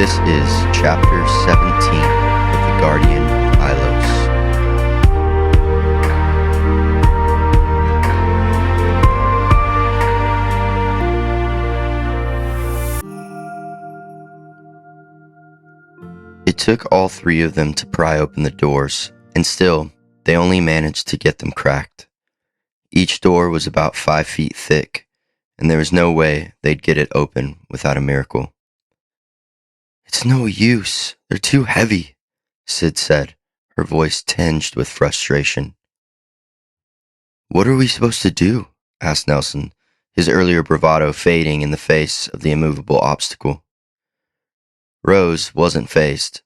This is Chapter 17 of the Guardian Ailos. It took all three of them to pry open the doors, and still, they only managed to get them cracked. Each door was about 5 feet thick, and there was no way they'd get it open without a miracle. "It's no use. They're too heavy," Sid said, her voice tinged with frustration. "What are we supposed to do?" asked Nelson, his earlier bravado fading in the face of the immovable obstacle. Rose wasn't fazed.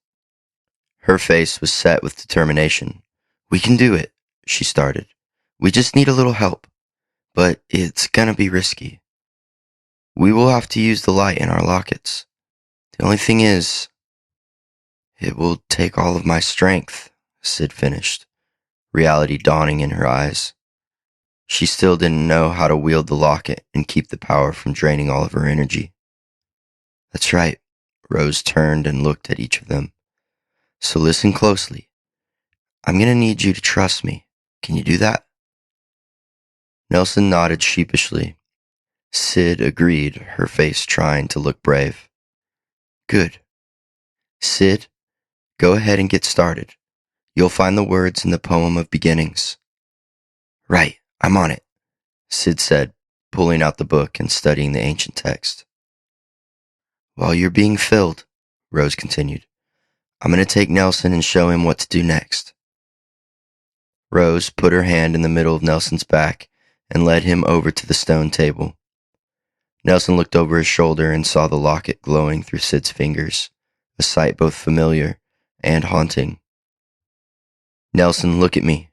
Her face was set with determination. "We can do it," she started. "We just need a little help. But it's gonna be risky. We will have to use the light in our lockets. The only thing is, it will take all of my strength," Sid finished, reality dawning in her eyes. She still didn't know how to wield the locket and keep the power from draining all of her energy. "That's right." Rose turned and looked at each of them. "So listen closely. I'm going to need you to trust me. Can you do that?" Nelson nodded sheepishly. Sid agreed, her face trying to look brave. "Good. Sid, go ahead and get started. You'll find the words in the Poem of Beginnings." "Right, I'm on it," Sid said, pulling out the book and studying the ancient text. "While you're being filled," Rose continued, "I'm going to take Nelson and show him what to do next." Rose put her hand in the middle of Nelson's back and led him over to the stone table. Nelson looked over his shoulder and saw the locket glowing through Sid's fingers, a sight both familiar and haunting. "Nelson, look at me."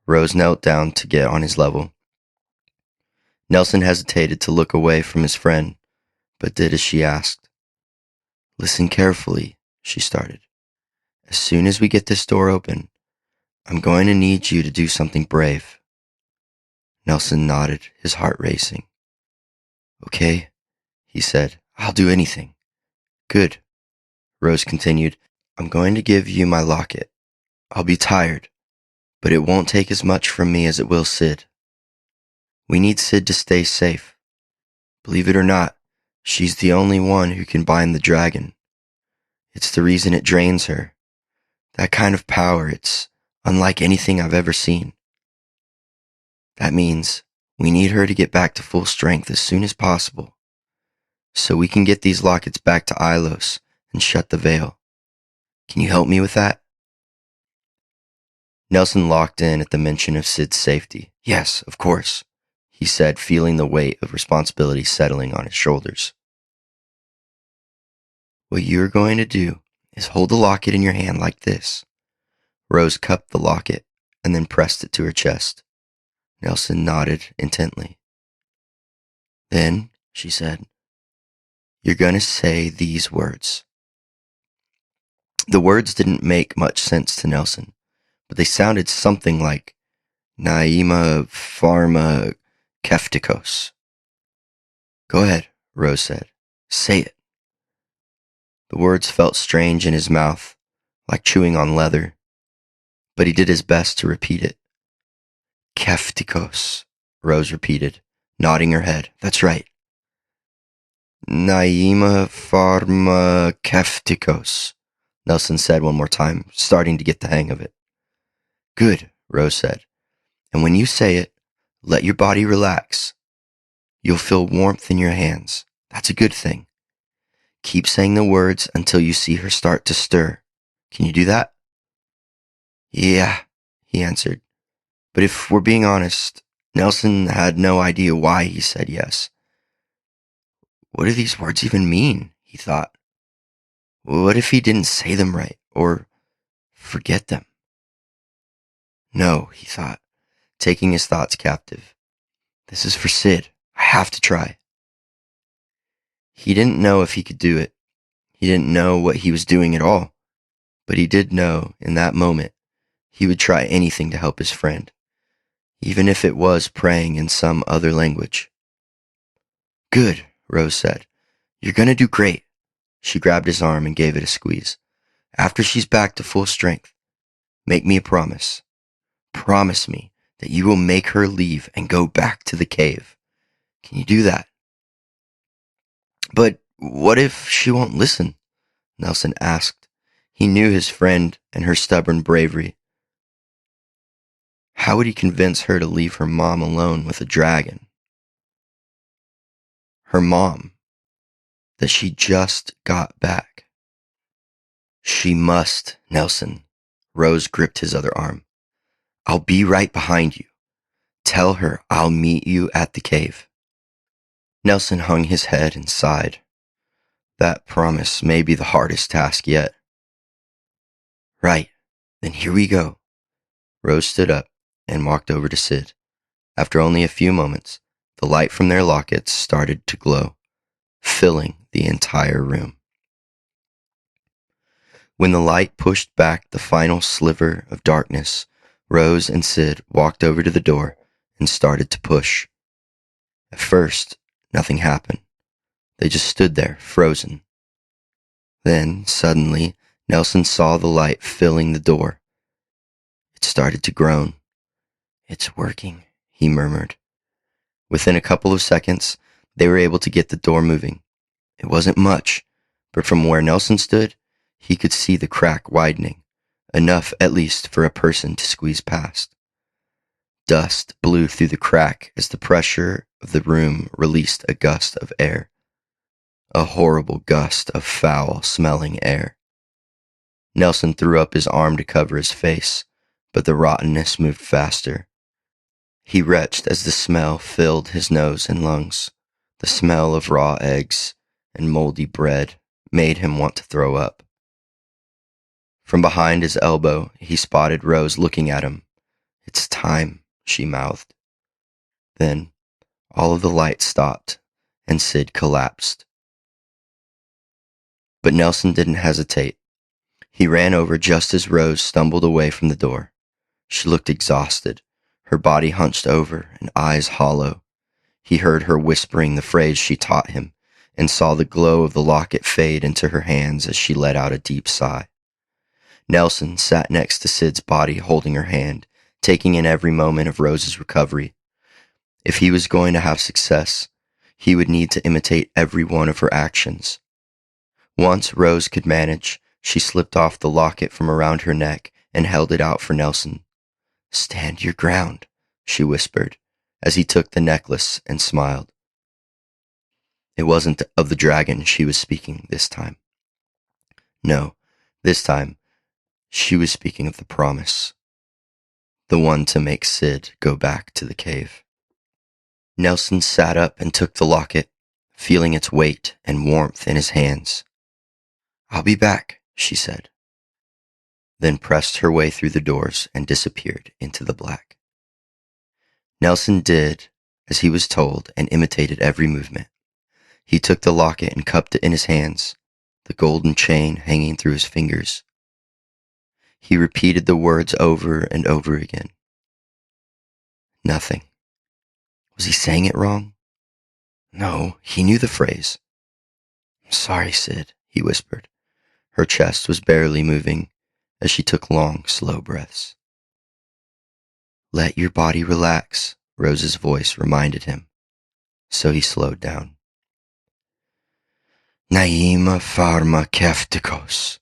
Rose knelt down to get on his level. Nelson hesitated to look away from his friend, but did as she asked. "Listen carefully," she started. "As soon as we get this door open, I'm going to need you to do something brave." Nelson nodded, his heart racing. "Okay," he said, "I'll do anything." "Good," Rose continued. "I'm going to give you my locket. I'll be tired, but it won't take as much from me as it will Sid. We need Sid to stay safe. Believe it or not, she's the only one who can bind the dragon. It's the reason it drains her. That kind of power, it's unlike anything I've ever seen. That means we need her to get back to full strength as soon as possible, so we can get these lockets back to Ailos and shut the veil. Can you help me with that?" Nelson locked in at the mention of Sid's safety. "Yes, of course," he said, feeling the weight of responsibility settling on his shoulders. "What you're going to do is hold the locket in your hand like this." Rose cupped the locket and then pressed it to her chest. Nelson nodded intently. "Then," she said, "you're going to say these words." The words didn't make much sense to Nelson, but they sounded something like Naima Pharma Keftikos. "Go ahead," Rose said. "Say it." The words felt strange in his mouth, like chewing on leather, but he did his best to repeat it. "Keftikos," Rose repeated, nodding her head. "That's right." "Naima Pharma Keftikos," Nelson said one more time, starting to get the hang of it. "Good," Rose said. "And when you say it, let your body relax. You'll feel warmth in your hands. That's a good thing. Keep saying the words until you see her start to stir. Can you do that?" "Yeah," he answered. But if we're being honest, Nelson had no idea why he said yes. What do these words even mean, he thought. What if he didn't say them right, or forget them? No, he thought, taking his thoughts captive. This is for Sid. I have to try. He didn't know if he could do it. He didn't know what he was doing at all. But he did know, in that moment, he would try anything to help his friend, even if it was praying in some other language. "Good," Rose said. "You're going to do great." She grabbed his arm and gave it a squeeze. After she's back to full strength, make me a promise. Promise me that you will make her leave and go back to the cave. Can you do that? But what if she won't listen? Nelson asked. He knew his friend and her stubborn bravery. How would he convince her to leave her mom alone with a dragon? Her mom, that she just got back. She must, Nelson. Rose gripped his other arm. I'll be right behind you. Tell her I'll meet you at the cave. Nelson hung his head and sighed. That promise may be the hardest task yet. Right, then here we go. Rose stood up and walked over to Sid. After only a few moments, the light from their lockets started to glow, filling the entire room. When the light pushed back the final sliver of darkness, Rose and Sid walked over to the door and started to push. At first, nothing happened. They just stood there, frozen. Then, suddenly, Nelson saw the light filling the door. It started to groan. It's working, he murmured. Within a couple of seconds, they were able to get the door moving. It wasn't much, but from where Nelson stood, he could see the crack widening, enough at least for a person to squeeze past. Dust blew through the crack as the pressure of the room released a gust of air. A horrible gust of foul-smelling air. Nelson threw up his arm to cover his face, but the rottenness moved faster. He retched as the smell filled his nose and lungs. The smell of raw eggs and moldy bread made him want to throw up. From behind his elbow, he spotted Rose looking at him. It's time, she mouthed. Then, all of the light stopped, and Sid collapsed. But Nelson didn't hesitate. He ran over just as Rose stumbled away from the door. She looked exhausted, her body hunched over and eyes hollow. He heard her whispering the phrase she taught him and saw the glow of the locket fade into her hands as she let out a deep sigh. Nelson sat next to Sid's body holding her hand, taking in every moment of Rose's recovery. If he was going to have success, he would need to imitate every one of her actions. Once Rose could manage, she slipped off the locket from around her neck and held it out for Nelson. Stand your ground, she whispered, as he took the necklace and smiled. It wasn't of the dragon she was speaking this time. No, this time, she was speaking of the promise. The one to make Sid go back to the cave. Nelson sat up and took the locket, feeling its weight and warmth in his hands. I'll be back, she said, then pressed her way through the doors and disappeared into the black. Nelson did as he was told and imitated every movement. He took the locket and cupped it in his hands, the golden chain hanging through his fingers. He repeated the words over and over again. Nothing. Was he saying it wrong? No, he knew the phrase. I'm sorry, Sid, he whispered. Her chest was barely moving as she took long, slow breaths. Let your body relax, Rose's voice reminded him. So he slowed down. Naima pharma keftikos.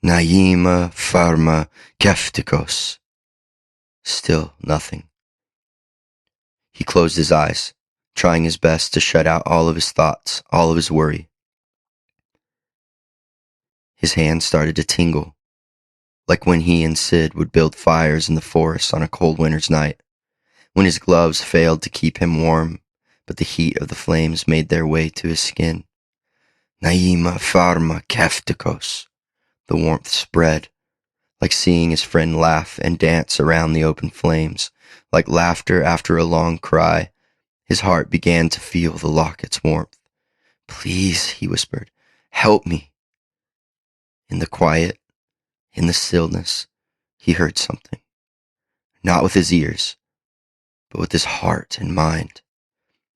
Naima pharma keftikos. Still nothing. He closed his eyes, trying his best to shut out all of his thoughts, all of his worry. His hands started to tingle, like when he and Sid would build fires in the forest on a cold winter's night, when his gloves failed to keep him warm, but the heat of the flames made their way to his skin. Naima pharma keftikos. The warmth spread, like seeing his friend laugh and dance around the open flames, like laughter after a long cry. His heart began to feel the locket's warmth. Please, he whispered, help me. In the quiet, in the stillness, he heard something. Not with his ears, but with his heart and mind.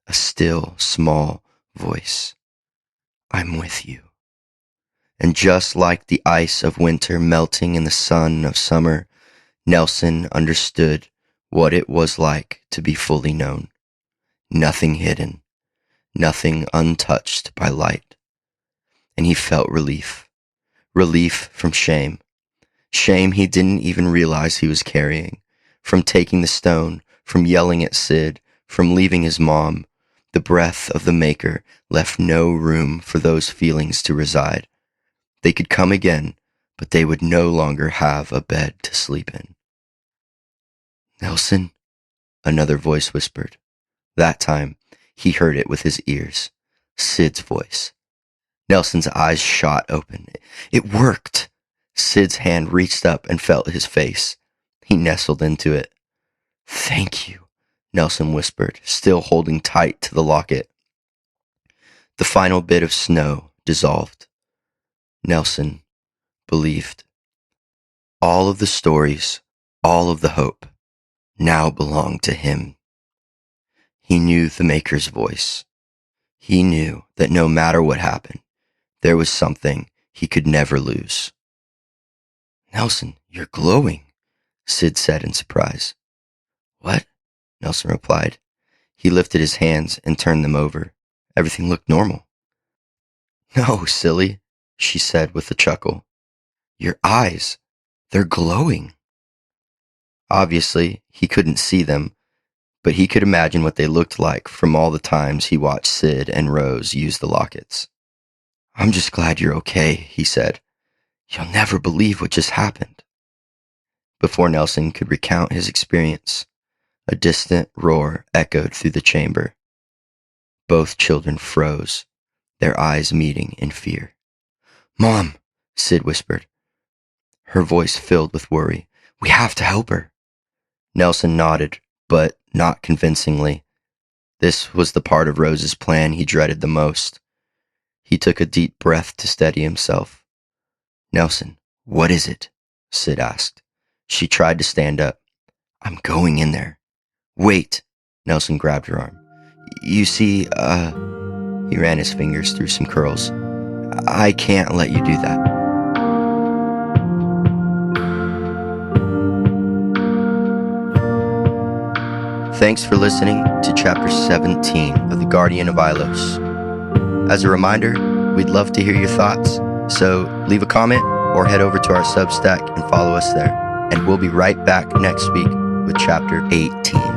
A still, small voice. I'm with you. And just like the ice of winter melting in the sun of summer, Nelson understood what it was like to be fully known. Nothing hidden, nothing untouched by light. And he felt relief. Relief from shame. Shame he didn't even realize he was carrying. From taking the stone, from yelling at Sid, from leaving his mom. The breath of the Maker left no room for those feelings to reside. They could come again, but they would no longer have a bed to sleep in. Nelson, another voice whispered. That time, he heard it with his ears. Sid's voice. Nelson's eyes shot open. It worked. Sid's hand reached up and felt his face. He nestled into it. Thank you, Nelson whispered, still holding tight to the locket. The final bit of snow dissolved. Nelson believed. All of the stories, all of the hope, now belonged to him. He knew the Maker's voice. He knew that no matter what happened, there was something he could never lose. Nelson, you're glowing, Sid said in surprise. What? Nelson replied. He lifted his hands and turned them over. Everything looked normal. No, silly, she said with a chuckle. Your eyes, they're glowing. Obviously, he couldn't see them, but he could imagine what they looked like from all the times he watched Sid and Rose use the lockets. I'm just glad you're okay, he said. You'll never believe what just happened. Before Nelson could recount his experience, a distant roar echoed through the chamber. Both children froze, their eyes meeting in fear. Mom, Sid whispered. Her voice filled with worry. We have to help her. Nelson nodded, but not convincingly. This was the part of Rose's plan he dreaded the most. He took a deep breath to steady himself. Nelson, what is it? Sid asked. She tried to stand up. I'm going in there. Wait, Nelson grabbed her arm. You see, he ran his fingers through some curls. I can't let you do that. Thanks for listening to Chapter 17 of The Guardian of Ailos. As a reminder, we'd love to hear your thoughts, so leave a comment or head over to our Substack and follow us there. And we'll be right back next week with Chapter 18.